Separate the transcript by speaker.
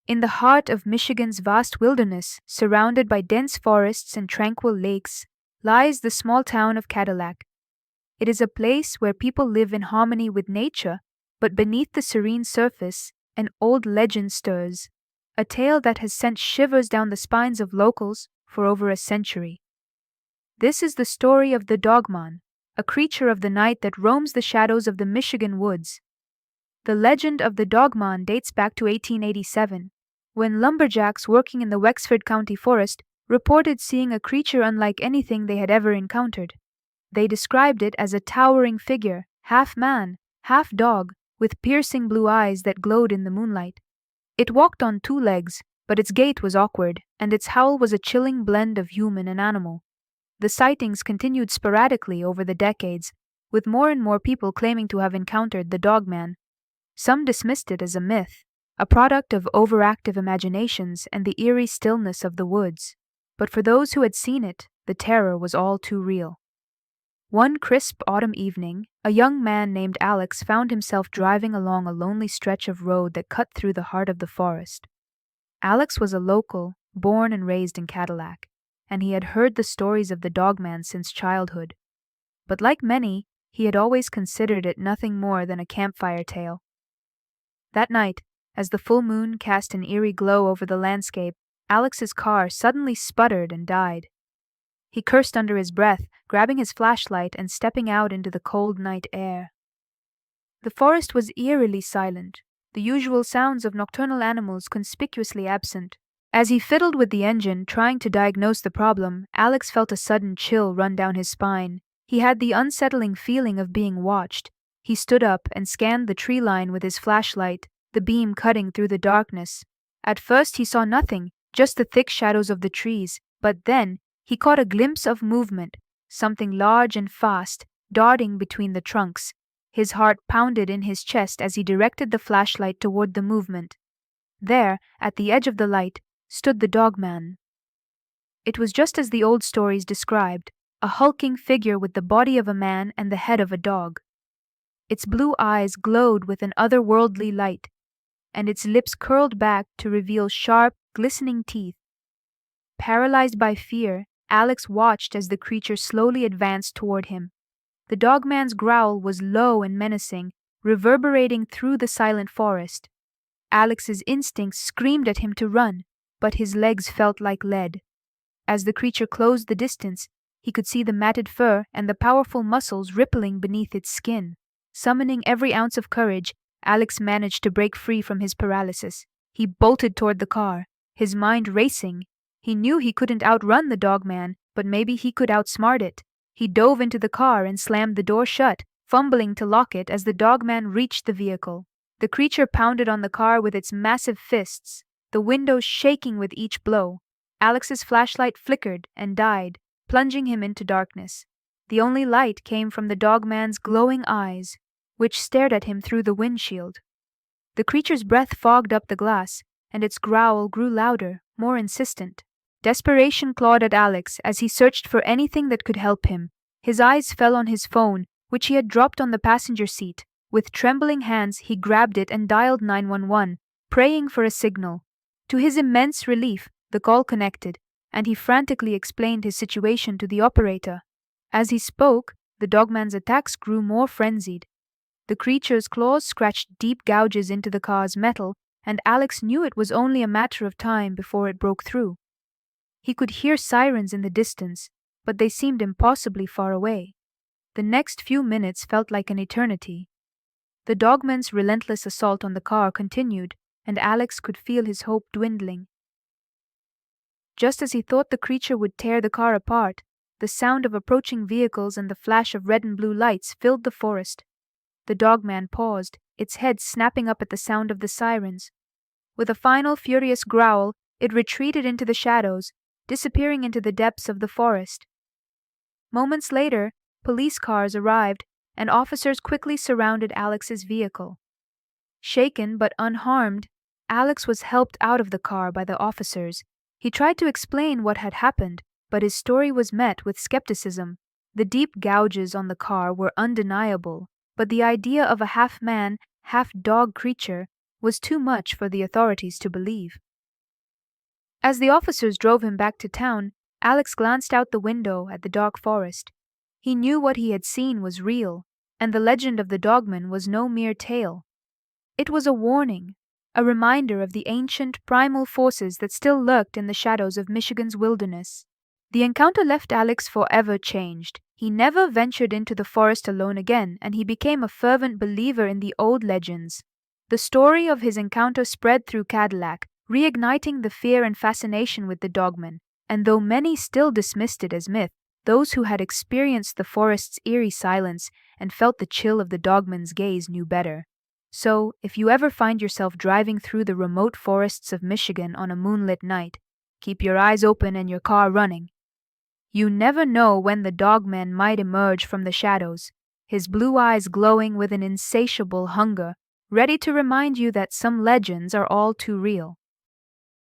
Speaker 1: In the heart of Michigan's vast wilderness, surrounded by dense forests and tranquil lakes, lies the small town of Cadillac. It is a place where people live in harmony with nature, but beneath the serene surface, an old legend stirs, a tale that has sent shivers down the spines of locals for over a century. This is the story of the Dogman, a creature of the night that roams the shadows of the Michigan woods. The legend of the Dogman dates back to 1887, when lumberjacks working in the Wexford County forest reported seeing a creature unlike anything they had ever encountered. They described it as a towering figure, half man, half dog, with piercing blue eyes that glowed in the moonlight. It walked on two legs, but its gait was awkward, and its howl was a chilling blend of human and animal. The sightings continued sporadically over the decades, with more and more people claiming to have encountered the Dogman. Some dismissed it as a myth, a product of overactive imaginations and the eerie stillness of the woods. But for those who had seen it, the terror was all too real. One crisp autumn evening, a young man named Alex found himself driving along a lonely stretch of road that cut through the heart of the forest. Alex was a local, born and raised in Cadillac, and he had heard the stories of the Dogman since childhood. But like many, he had always considered it nothing more than a campfire tale. That night, as the full moon cast an eerie glow over the landscape, Alex's car suddenly sputtered and died. He cursed under his breath, grabbing his flashlight and stepping out into the cold night air. The forest was eerily silent, the usual sounds of nocturnal animals conspicuously absent. As he fiddled with the engine, trying to diagnose the problem, Alex felt a sudden chill run down his spine. He had the unsettling feeling of being watched. He stood up and scanned the tree line with his flashlight, the beam cutting through the darkness. At first he saw nothing, just the thick shadows of the trees, but then he caught a glimpse of movement, something large and fast, darting between the trunks. His heart pounded in his chest as he directed the flashlight toward the movement. There, at the edge of the light, stood the Dogman. It was just as the old stories described, a hulking figure with the body of a man and the head of a dog. Its blue eyes glowed with an otherworldly light, and its lips curled back to reveal sharp, glistening teeth. Paralyzed by fear, Alex watched as the creature slowly advanced toward him. The Dogman's growl was low and menacing, reverberating through the silent forest. Alex's instincts screamed at him to run, but his legs felt like lead. As the creature closed the distance, he could see the matted fur and the powerful muscles rippling beneath its skin. Summoning every ounce of courage, Alex managed to break free from his paralysis. He bolted toward the car, his mind racing. He knew he couldn't outrun the Dogman, but maybe he could outsmart it. He dove into the car and slammed the door shut, fumbling to lock it as the Dogman reached the vehicle. The creature pounded on the car with its massive fists, the windows shaking with each blow. Alex's flashlight flickered and died, plunging him into darkness. The only light came from the Dogman's glowing eyes, which stared at him through the windshield. The creature's breath fogged up the glass, and its growl grew louder, more insistent. Desperation clawed at Alex as he searched for anything that could help him. His eyes fell on his phone, which he had dropped on the passenger seat. With trembling hands, he grabbed it and dialed 911, praying for a signal. To his immense relief, the call connected, and he frantically explained his situation to the operator. As he spoke, the Dogman's attacks grew more frenzied. The creature's claws scratched deep gouges into the car's metal, and Alex knew it was only a matter of time before it broke through. He could hear sirens in the distance, but they seemed impossibly far away. The next few minutes felt like an eternity. The Dogman's relentless assault on the car continued, and Alex could feel his hope dwindling. Just as he thought the creature would tear the car apart, the sound of approaching vehicles and the flash of red and blue lights filled the forest. The Dogman paused, its head snapping up at the sound of the sirens. With a final furious growl, it retreated into the shadows, disappearing into the depths of the forest. Moments later, police cars arrived, and officers quickly surrounded Alex's vehicle. Shaken but unharmed, Alex was helped out of the car by the officers. He tried to explain what had happened, but his story was met with skepticism. The deep gouges on the car were undeniable, but the idea of a half-man, half-dog creature was too much for the authorities to believe. As the officers drove him back to town, Alex glanced out the window at the dark forest. He knew what he had seen was real, and the legend of the Dogman was no mere tale. It was a warning, a reminder of the ancient, primal forces that still lurked in the shadows of Michigan's wilderness. The encounter left Alex forever changed. He never ventured into the forest alone again, and he became a fervent believer in the old legends. The story of his encounter spread through Cadillac, reigniting the fear and fascination with the Dogman, and though many still dismissed it as myth, those who had experienced the forest's eerie silence and felt the chill of the Dogman's gaze knew better. So, if you ever find yourself driving through the remote forests of Michigan on a moonlit night, keep your eyes open and your car running. You never know when the Dogman might emerge from the shadows, his blue eyes glowing with an insatiable hunger, ready to remind you that some legends are all too real.